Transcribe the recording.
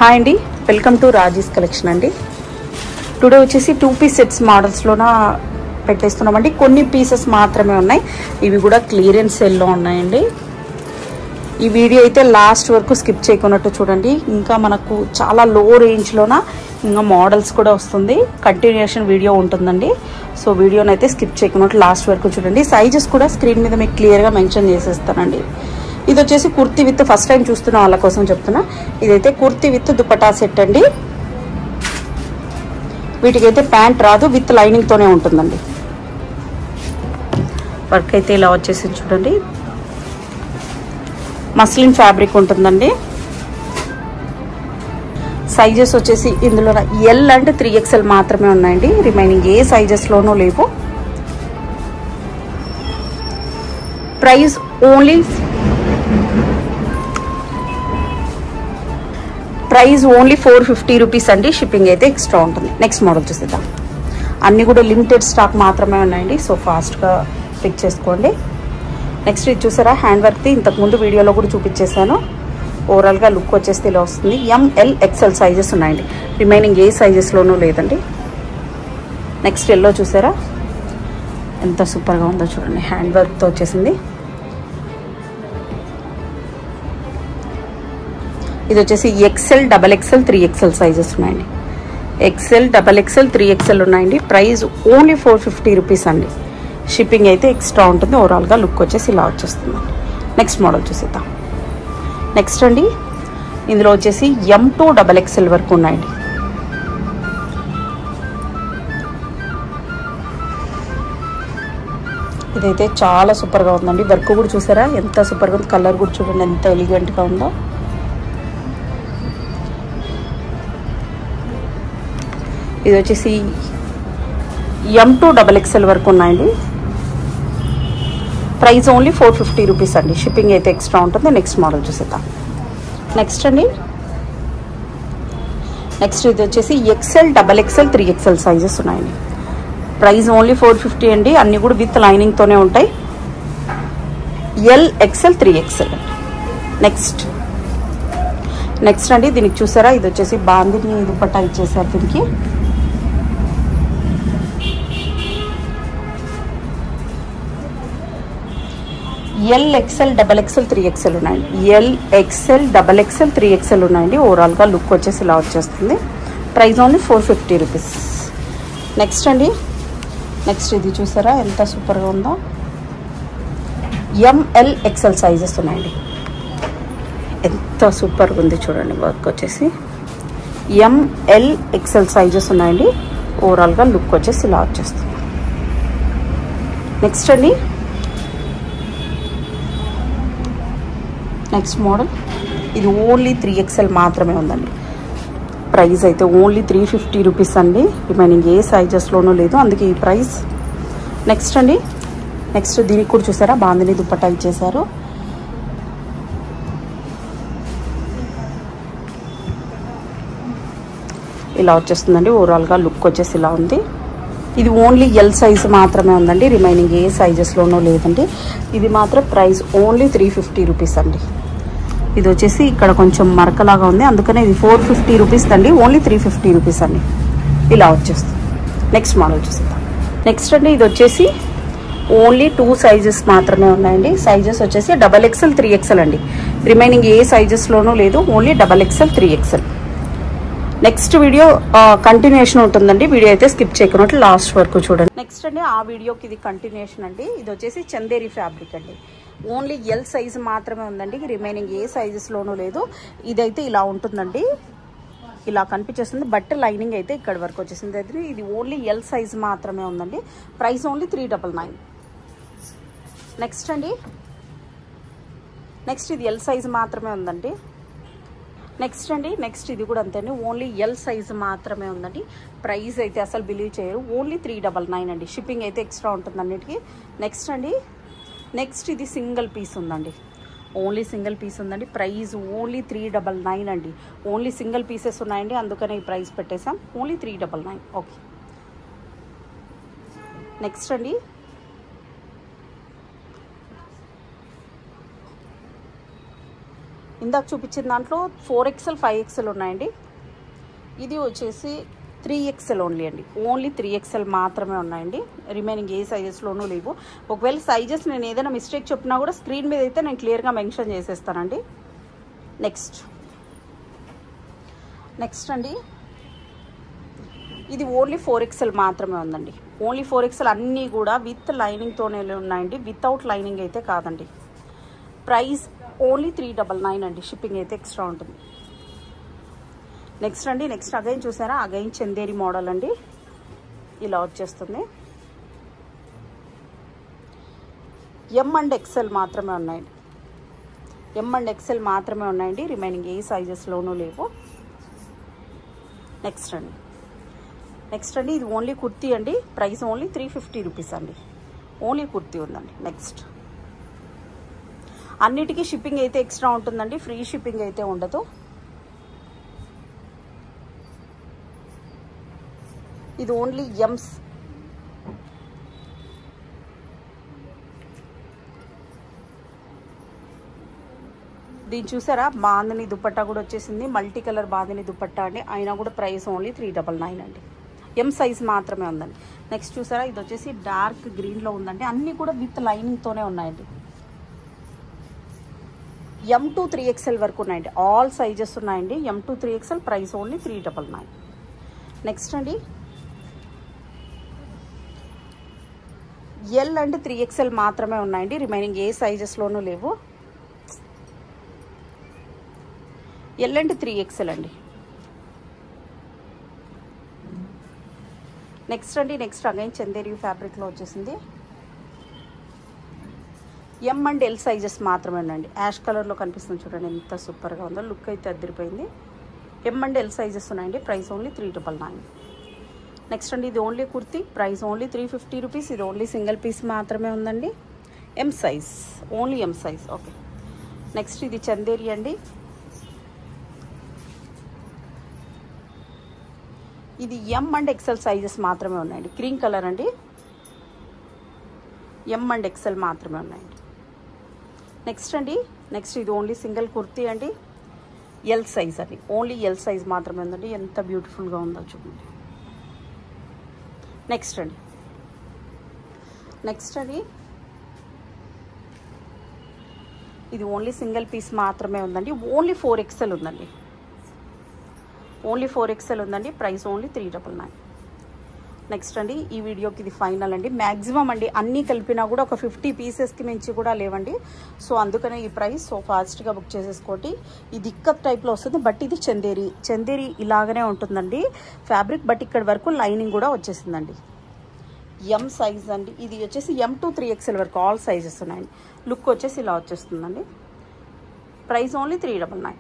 Hi అండి, welcome to Raji's collection అండి. Today వచ్చేసి 2 పీస్ సెట్స్ మోడల్స్లోన పెట్టేస్తున్నామండి. కొన్ని పీసెస్ మాత్రమే ఉన్నాయి. ఇవి కూడా క్లియరెన్స్ సేల్లో ఉన్నాయండి. ఈ వీడియో అయితే లాస్ట్ వరకు స్కిప్ చేయకున్నట్టు చూడండి. ఇంకా మనకు చాలా లో రేంజ్లోన ఇంకా మోడల్స్ కూడా వస్తుంది. కంటిన్యూషన్ వీడియో ఉంటుందండి. సో వీడియోని అయితే స్కిప్ చేయకున్నట్టు లాస్ట్ వరకు చూడండి. సైజెస్ కూడా స్క్రీన్ మీద మీకు క్లియర్గా మెన్షన్ చేసేస్తానండి. ఇది వచ్చేసి కుర్తీ విత్ ఫస్ట్ టైం చూస్తున్న వాళ్ళ కోసం చెప్తున్నా. ఇదైతే కుర్తీ విత్ దుపట్టా సెట్ అండి. వీటికైతే ప్యాంట్ రాదు, విత్ లైనింగ్తోనే ఉంటుందండి. వర్క్ అయితే ఇలా వచ్చేసి చూడండి. మస్లిన్ ఫ్యాబ్రిక్ ఉంటుందండి. సైజెస్ వచ్చేసి ఇందులో ఎల్ అండ్ 3XL మాత్రమే ఉన్నాయండి. రిమైనింగ్ ఏ సైజెస్లోనూ లేవు. ప్రైస్ ఓన్లీ 450 రూపీస్ అండి. షిప్పింగ్ అయితే ఎక్స్ట్రా ఉంటుంది. నెక్స్ట్ మోడల్ చూసేద్దాం. అన్నీ కూడా లిమిటెడ్ స్టాక్ మాత్రమే ఉన్నాయండి. సో ఫాస్ట్గా పిక్ చేసుకోండి. నెక్స్ట్ ఇది చూసారా, హ్యాండ్ వర్క్ది ఇంతకుముందు వీడియోలో కూడా చూపించేశాను. ఓవరాల్గా లుక్ వచ్చేసి ఇలా వస్తుంది. ML XL సైజెస్ ఉన్నాయండి. రిమైనింగ్ ఏ సైజెస్లోనూ లేదండి. నెక్స్ట్ ఎల్లో చూసారా, ఎంత సూపర్గా ఉందో చూడండి. హ్యాండ్ వర్క్తో వచ్చేసింది. ఇది వచ్చేసి XL, XXL, 3XL సైజెస్ ఉన్నాయండి. XL, XXL, 3XL ఉన్నాయండి. ప్రైస్ ఓన్లీ 450 రూపీస్ అండి. షిప్పింగ్ అయితే ఎక్స్ట్రా ఉంటుంది. ఓవరాల్గా లుక్ వచ్చేసి ఇలా వచ్చేస్తుందండి. నెక్స్ట్ మోడల్ చూసేద్దాం. నెక్స్ట్ అండి, ఇందులో వచ్చేసి M2 XXL వరకు ఉన్నాయండి. ఇదైతే చాలా సూపర్గా ఉందండి. వర్క్ కూడా చూసారా ఎంత సూపర్గా ఉంది. కలర్ కూడా చూడండి ఎంత ఎలిగెంట్గా ఉందో. ఇది వచ్చేసి M2 XXL వరకు ఉన్నాయండి. ప్రైస్ ఓన్లీ 450 రూపీస్ అండి. షిప్పింగ్ అయితే ఎక్స్ట్రా ఉంటుంది. నెక్స్ట్ మోడల్ చూసేద్దాం. నెక్స్ట్ అండి, నెక్స్ట్ ఇది వచ్చేసి XL, XXL, 3XL సైజెస్ ఉన్నాయండి. ప్రైస్ ఓన్లీ 450 అండి. అన్నీ కూడా విత్ లైనింగ్తోనే ఉంటాయి. LXL, 3XL. నెక్స్ట్ అండి, దీనికి చూసారా, ఇది వచ్చేసి బాందిని దుపట్టా ఇచ్చేసారు. దీనికి LXL, XXL, 3XL ఉన్నాయండి. LXL, XXL, 3XL ఉన్నాయండి. ఓవరాల్గా లుక్ వచ్చేసి ఇలా వచ్చేస్తుంది. Price only 450 rupees. నెక్స్ట్ అండి, నెక్స్ట్ ఇది చూసారా ఎంత సూపర్గా ఉందో. MLXL సైజెస్ ఉన్నాయండి. ఎంత సూపర్గా ఉంది చూడండి. వర్క్ వచ్చేసి MLXL సైజెస్ ఉన్నాయండి. ఓవరాల్గా లుక్ వచ్చేసి ఇలా వచ్చేస్తుంది. నెక్స్ట్ అండి, నెక్స్ట్ మోడల్ ఇది ఓన్లీ 3XL మాత్రమే ఉందండి. ప్రైస్ అయితే ఓన్లీ 350 రూపీస్ అండి. రిమైనింగ్ ఏ సైజెస్లోనూ లేదు, అందుకే ఈ ప్రైస్. నెక్స్ట్ అండి, నెక్స్ట్ దీనికి కూడా చూసారా బాందిని దుపట్టా ఇచ్చేసారు. ఇలా వచ్చేస్తుందండి. ఓవరాల్గా లుక్ వచ్చేసి ఇలా ఉంది. ఇది ఓన్లీ L సైజ్ మాత్రమే ఉందండి. రిమైనింగ్ ఏ సైజెస్లోనూ లేదండి. ఇది మాత్రం ప్రైస్ ఓన్లీ 350 రూపీస్ అండి. ఇది వచ్చేసి ఇక్కడ కొంచెం మరకలాగా ఉంది, అందుకనే ఇది 450 రూపీస్ అండి. ఓన్లీ 350 రూపీస్ అండి. ఇలా వచ్చేస్తుంది. నెక్స్ట్ మోడల్ చూసేద్దాం. నెక్స్ట్ అండి, ఇది వచ్చేసి ఓన్లీ 2 సైజెస్ మాత్రమే ఉన్నాయండి. సైజెస్ వచ్చేసి XXL, 3XL అండి. రిమైనింగ్ ఏ సైజెస్లోనూ లేదు, only XXL, 3XL. Next video continuation ఉంటుందండి. వీడియో అయితే స్కిప్ చేయకున్నట్లు లాస్ట్ వరకు చూడండి. నెక్స్ట్ అండి, ఆ వీడియోకి ఇది కంటిన్యూషన్ అండి. ఇది వచ్చేసి చందేరి ఫ్యాబ్రిక్ అండి. ఓన్లీ L సైజ్ మాత్రమే ఉందండి. రిమైనింగ్ ఏ సైజెస్లోనూ లేదు. ఇదైతే ఇలా ఉంటుందండి, ఇలా కనిపించేస్తుంది. బట్ లైనింగ్ అయితే ఇక్కడ వరకు వచ్చేసింది. అయితే ఇది ఓన్లీ L సైజ్ మాత్రమే ఉందండి. Price only 399. నెక్స్ట్ అండి, నెక్స్ట్ ఇది L సైజ్ మాత్రమే ఉందండి. నెక్స్ట్ అండి, నెక్స్ట్ ఇది కూడా అంతే అండి. ఓన్లీ L సైజ్ మాత్రమే ఉందండి. ప్రైస్ అయితే అసలు బిలీవ్ చేయరు. ఓన్లీ 399 అండి. షిప్పింగ్ అయితే ఎక్స్ట్రా ఉంటుంది అన్నిటికీ. నెక్స్ట్ అండి, నెక్స్ట్ ఇది సింగిల్ పీస్ ఉందండి. ఓన్లీ సింగిల్ పీస్ ఉందండి. ప్రైస్ ఓన్లీ 399 అండి. ఓన్లీ సింగిల్ పీసెస్ ఉన్నాయండి, అందుకనే ఈ ప్రైస్ పెట్టేసాం. ఓన్లీ 399. ఓకే. నెక్స్ట్ అండి, ఇందాక చూపించిన దాంట్లో 4XL 5XL ఉన్నాయండి. ఇది వచ్చేసి 3XL ఓన్లీ అండి. ఓన్లీ 3XL మాత్రమే ఉన్నాయండి. రిమైనింగ్ ఏ సైజెస్లోనూ లేవు. ఒకవేళ సైజెస్ నేను ఏదైనా మిస్టేక్ చెప్పినా కూడా స్క్రీన్ మీద అయితే నేను క్లియర్గా మెన్షన్ చేసేస్తానండి. నెక్స్ట్ అండి, ఇది ఓన్లీ 4XL మాత్రమే ఉందండి. ఓన్లీ 4XL అన్నీ కూడా విత్ లైనింగ్తోనే ఉన్నాయండి. వితౌట్ లైనింగ్ అయితే కాదండి. ప్రైస్ ఓన్లీ 399 అండి. షిప్పింగ్ అయితే ఎక్స్ట్రా ఉంటుంది. నెక్స్ట్ అండి, నెక్స్ట్ అగైన్ చూసారా, అగైన్ చందేరి మోడల్ అండి. ఇలా వచ్చేస్తుంది. M అండ్ XL మాత్రమే ఉన్నాయండి. M అండ్ XL మాత్రమే ఉన్నాయండి. రిమైనింగ్ ఏ సైజెస్లోనూ లేవు. నెక్స్ట్ అండి, ఇది ఓన్లీ కుర్తీ అండి. ప్రైస్ ఓన్లీ 350 రూపీస్ అండి. ఓన్లీ కుర్తీ ఉందండి. నెక్స్ట్ అన్నిటికీ షిప్పింగ్ అయితే ఎక్స్ట్రా ఉంటుందండి. ఫ్రీ షిప్పింగ్ అయితే ఉండదు. ఇది ఓన్లీ ఎమ్స్. దీన్ని చూసారా, బాందిని దుపట్టా కూడా వచ్చేసింది. మల్టీ కలర్ బాందిని దుపట్టా అండి. అయినా కూడా ప్రైస్ ఓన్లీ 399 అండి. M సైజ్ మాత్రమే ఉందండి. నెక్స్ట్ చూసారా, ఇది వచ్చేసి డార్క్ గ్రీన్లో ఉందండి. అన్నీ కూడా విత్ లైనింగ్తోనే ఉన్నాయండి. M to 3XL వరకు ఉన్నాయండి. ఆల్ సైజెస్ ఉన్నాయండి. M to 3XL price only 399. Next అండి, L అండ్ 3XL మాత్రమే ఉన్నాయండి. రిమైనింగ్ ఏ సైజెస్లోనూ లేవు. L అండ్ 3XL అండి. నెక్స్ట్ అండి, నెక్స్ట్ అగైన్ చందేరి ఫ్యాబ్రిక్లో వచ్చేసింది. M అండ్ L సైజెస్ మాత్రమే ఉన్నాయండి. యాష్ కలర్లో కనిపిస్తుంది చూడండి, ఎంత సూపర్గా ఉందో. లుక్ అయితే అదిరిపోయింది. M అండ్ L సైజెస్ ఉన్నాయండి. Price only 399. నెక్స్ట్ అండి, ఇది only kurti. Price only 350 rupees. ఇది ఓన్లీ సింగిల్ పీస్ మాత్రమే ఉందండి. M size, only M size. Okay. Next ఇది చందేరి అండి. ఇది M అండ్ XL సైజెస్ మాత్రమే ఉన్నాయండి. క్రీమ్ కలర్ అండి. M అండ్ XL మాత్రమే ఉన్నాయండి. నెక్స్ట్ అండి, నెక్స్ట్ ఇది ఓన్లీ సింగిల్ కుర్తీ అండి. L సైజ్ అండి. ఓన్లీ L సైజ్ మాత్రమే ఉందండి. ఎంత బ్యూటిఫుల్గా ఉందో చూడండి. నెక్స్ట్ అండి, ఇది ఓన్లీ సింగిల్ పీస్ మాత్రమే ఉందండి. ఓన్లీ 4XL ఉందండి. ఓన్లీ 4XL ఉందండి. Price only 399. నెక్స్ట్ అండి, ఈ వీడియోకి ఇది ఫైనల్ అండి. మ్యాక్సిమం అండి అన్నీ కలిపినా కూడా ఒక 50 పీసెస్కి మించి కూడా లేవండి. సో అందుకనే ఈ ప్రైస్. సో ఫాస్ట్గా బుక్ చేసేసుకోండి. ఇది ఇక్కత్ టైప్లో వస్తుంది. బట్ ఇది చందేరి ఇలాగనే ఉంటుందండి ఫ్యాబ్రిక్. బట్ ఇక్కడ వరకు లైనింగ్ కూడా వచ్చేసిందండి. M సైజ్ అండి. ఇది వచ్చేసి M to 3XL వరకు ఆల్ సైజెస్ ఉన్నాయండి. లుక్ వచ్చేసి ఇలా వచ్చేస్తుందండి. Price only 399.